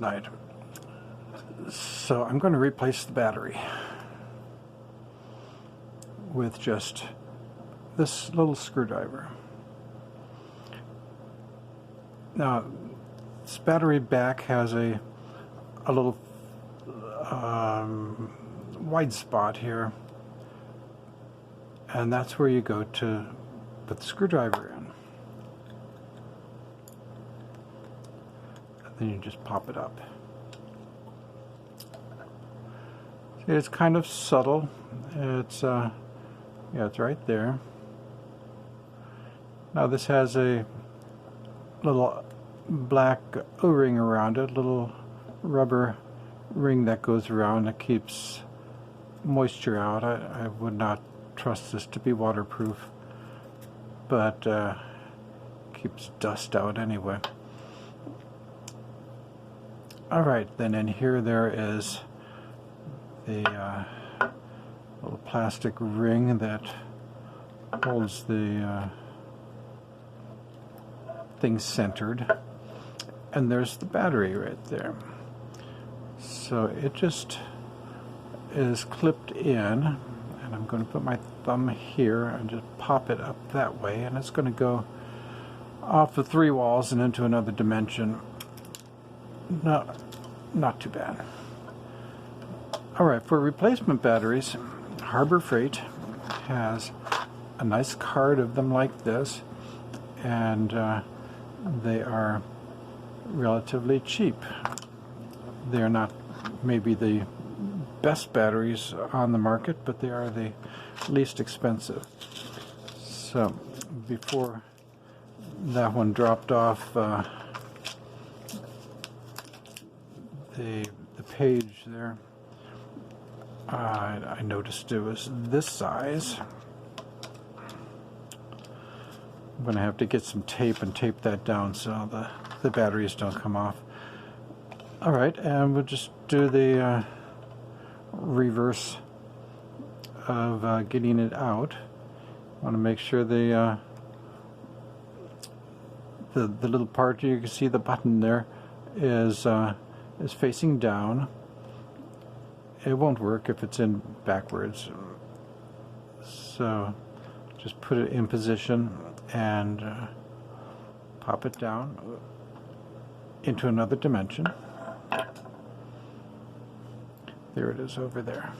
last night. So I'm going to replace the battery with just this little screwdriver. Now, this battery back has a little wide spot here, and that's where you go to put the screwdriver in. And then you just pop it up. See, it's kind of subtle. It's yeah, it's right there. Now this has a little black O-ring around it, little rubber ring that goes around that keeps moisture out. I would not trust this to be waterproof, but keeps dust out anyway. Alright, then in here there is the little plastic ring that holds the thing centered, and there's the battery right there. So it just is clipped in, and I'm going to put my thumb here and just pop it up that way, and it's going to go off the 3 walls and into another dimension. No, not too bad. Alright, for replacement batteries, Harbor Freight has a nice card of them like this, and they are relatively cheap. They are not maybe the best batteries on the market, but they are the least expensive. So before that one dropped off the page there, I noticed it was this size. I'm going to have to get some tape and tape that down so the batteries don't come off. Alright, and we'll just do the reverse of getting it out. I want to make sure the little part, you can see the button there, is facing down. It won't work if it's in backwards. So just put it in position and pop it down into another dimension. There it is over there.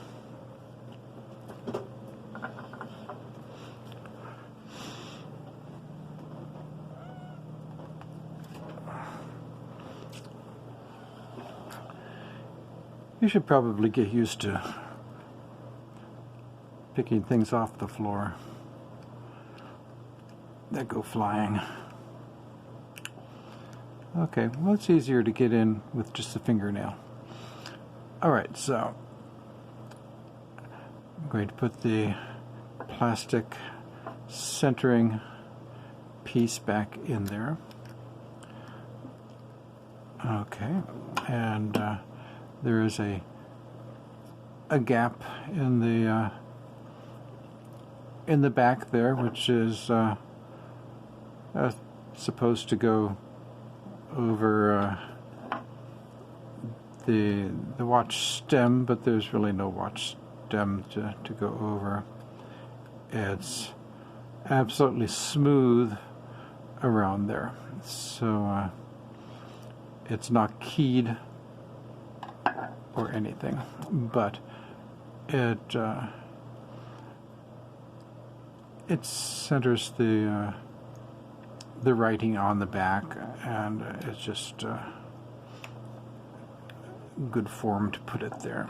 You should probably get used to picking things off the floor that go flying. Okay, well, it's easier to get in with just a fingernail. Alright, so I'm going to put the plastic centering piece back in there. Okay, and there is a gap in the back there, which is supposed to go over the watch stem, but there's really no watch stem to go over. It's absolutely smooth around there, so it's not keyed or anything, but it centers the writing on the back, and it's just good form to put it there.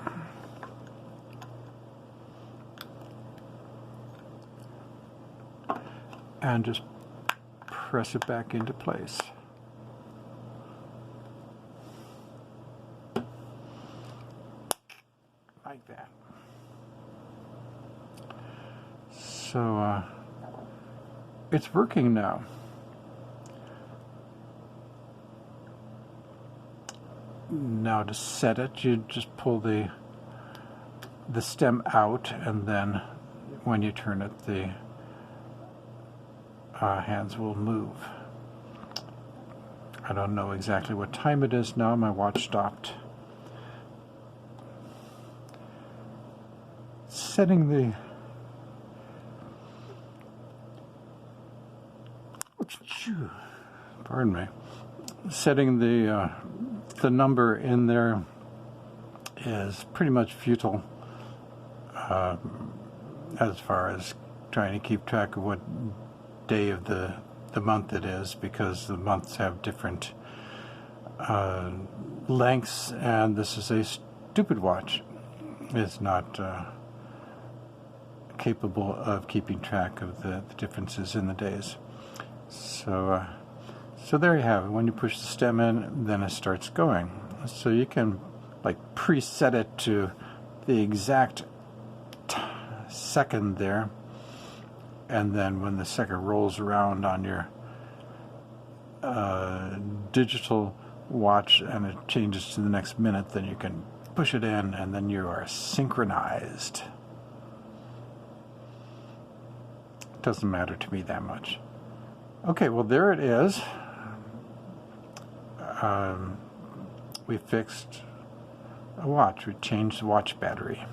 And just press it back into place. Like that. So it's working now. Now to set it, you just pull the stem out, and then when you turn it, the hands will move. I don't know exactly what time it is now. My watch stopped. Setting the pardon me. Setting the number in there is pretty much futile as far as trying to keep track of what day of the month it is, because the months have different lengths, and this is a stupid watch. It's not capable of keeping track of the differences in the days. So there you have it. When you push the stem in, then it starts going. So you can like preset it to the exact second there, and then when the second rolls around on your digital watch and it changes to the next minute, then you can push it in and then you are synchronized. Doesn't matter to me that much. Okay, well there it is. We fixed a watch. We changed the watch battery.